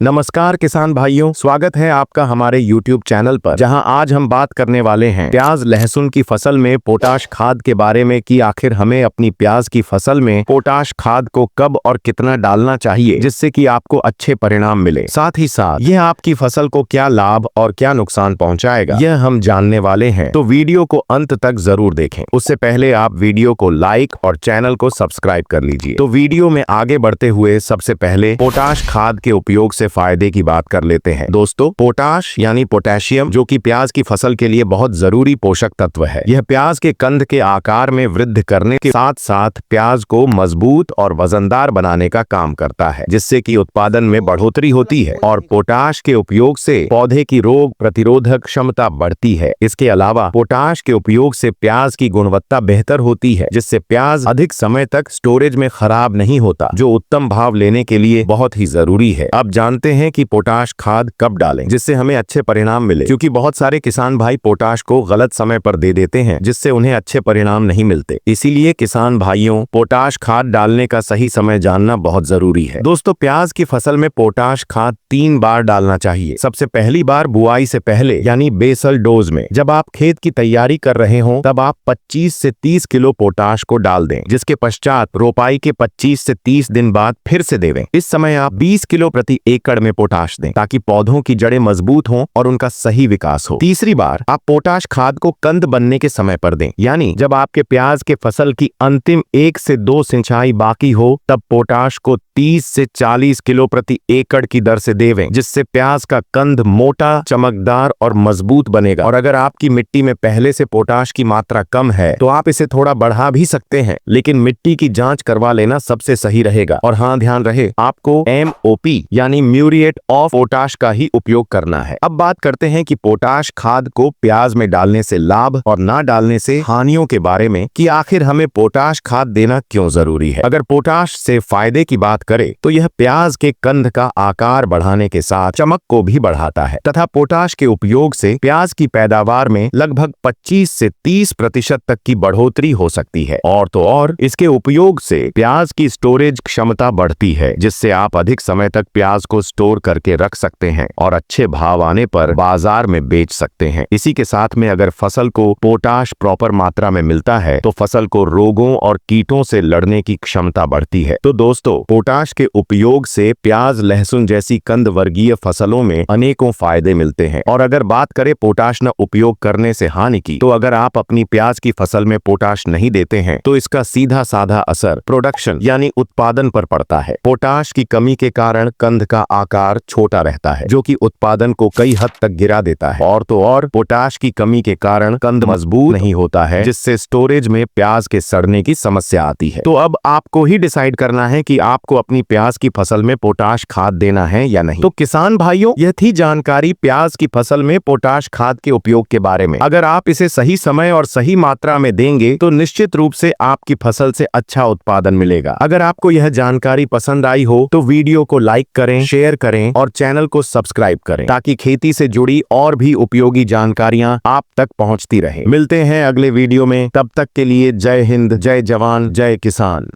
नमस्कार किसान भाइयों, स्वागत है आपका हमारे YouTube चैनल पर, जहां आज हम बात करने वाले हैं प्याज लहसुन की फसल में पोटाश खाद के बारे में कि आखिर हमें अपनी प्याज की फसल में पोटाश खाद को कब और कितना डालना चाहिए जिससे कि आपको अच्छे परिणाम मिले। साथ ही साथ यह आपकी फसल को क्या लाभ और क्या नुकसान पहुंचाएगा, यह हम जानने वाले हैं। तो वीडियो को अंत तक जरूर देखें। उससे पहले आप वीडियो को लाइक और चैनल को सब्सक्राइब कर लीजिए। तो वीडियो में आगे बढ़ते हुए सबसे पहले पोटाश खाद के उपयोग से फायदे की बात कर लेते हैं। दोस्तों, पोटाश यानी पोटेशियम, जो कि प्याज की फसल के लिए बहुत जरूरी पोषक तत्व है। यह प्याज के कंद के आकार में वृद्धि करने के साथ साथ प्याज को मजबूत और वजनदार बनाने का काम करता है, जिससे कि उत्पादन में बढ़ोतरी होती है। और पोटाश के उपयोग से पौधे की रोग प्रतिरोधक क्षमता बढ़ती है। इसके अलावा पोटाश के उपयोग से प्याज की गुणवत्ता बेहतर होती है, जिससे प्याज अधिक समय तक स्टोरेज में खराब नहीं होता, जो उत्तम भाव लेने के लिए बहुत ही जरूरी है। अब जानते हैं कि पोटाश खाद कब डालें जिससे हमें अच्छे परिणाम मिले, क्योंकि बहुत सारे किसान भाई पोटाश को गलत समय पर दे देते हैं, जिससे उन्हें अच्छे परिणाम नहीं मिलते। इसीलिए किसान भाइयों, पोटाश खाद डालने का सही समय जानना बहुत जरूरी है। दोस्तों, प्याज की फसल में पोटाश खाद 3 बार डालना चाहिए। सबसे पहली बार बुआई से पहले यानी बेसल डोज में, जब आप खेत की तैयारी कर रहे हो तब आप 25 से 30 किलो पोटाश को डाल दें। जिसके पश्चात रोपाई के 25 से 30 दिन बाद फिर से देवें। इस समय आप 20 किलो प्रति एकड़ में पोटाश दें, ताकि पौधों की जड़ें मजबूत हों और उनका सही विकास हो। तीसरी बार आप पोटाश खाद को कंद बनने के समय पर दें, यानी जब आपके प्याज के फसल की अंतिम 1 से 2 सिंचाई बाकी हो, तब पोटाश को 30 से 40 किलो प्रति एकड़ की दर से देवें, जिससे प्याज का कंद मोटा, चमकदार और मजबूत बनेगा। और अगर आपकी मिट्टी में पहले से पोटाश की मात्रा कम है तो आप इसे थोड़ा बढ़ा भी सकते हैं, लेकिन मिट्टी की जांच करवा लेना सबसे सही रहेगा। और हाँ, ध्यान रहे, आपको MOP यानी म्यूरिएट ऑफ पोटाश का ही उपयोग करना है। अब बात करते हैं कि पोटाश खाद को प्याज में डालने से लाभ और ना डालने से हानियों के बारे में, कि आखिर हमें पोटाश खाद देना क्यों जरूरी है। अगर पोटाश से फायदे की बात करें तो यह प्याज के कंद का आकार बढ़ाने के साथ चमक को भी बढ़ाता है, तथा पोटाश के उपयोग से प्याज की पैदावार में लगभग 25 से 30% तक की बढ़ोतरी हो सकती है। और तो और इसके उपयोग से प्याज की स्टोरेज क्षमता बढ़ती है, जिससे आप अधिक समय तक प्याज को स्टोर करके रख सकते हैं और अच्छे भाव आने पर बाजार में बेच सकते हैं। इसी के साथ में अगर फसल को पोटाश प्रॉपर मात्रा में मिलता है तो फसल को रोगों और कीटों से लड़ने की क्षमता बढ़ती है। तो दोस्तों, पोटाश के उपयोग से प्याज लहसुन जैसी कंद वर्गीय फसलों में अनेकों फायदे मिलते हैं। और अगर बात करें पोटाश न उपयोग करने से हानि की, तो अगर आप अपनी प्याज की फसल में पोटाश नहीं देते हैं तो इसका सीधा साधा असर प्रोडक्शन यानी उत्पादन पर पड़ता है। पोटाश की कमी के कारण कंद का आकार छोटा रहता है, जो कि उत्पादन को कई हद तक गिरा देता है। और तो और पोटाश की कमी के कारण कंद मजबूत नहीं होता है, जिससे स्टोरेज में प्याज के सड़ने की समस्या आती है। तो अब आपको ही डिसाइड करना है कि आपको अपनी प्याज की फसल में पोटाश खाद देना है या नहीं। तो किसान भाइयों, यह थी जानकारी प्याज की फसल में पोटाश खाद के उपयोग के बारे में। अगर आप इसे सही समय और सही मात्रा में देंगे तो निश्चित रूप से आपकी फसल से अच्छा उत्पादन मिलेगा। अगर आपको यह जानकारी पसंद आई हो तो वीडियो को लाइक करें, शेयर करें और चैनल को सब्सक्राइब करें, ताकि खेती से जुड़ी और भी उपयोगी जानकारियां आप तक पहुंचती रहे। मिलते हैं अगले वीडियो में, तब तक के लिए जय हिंद, जय जवान, जय किसान।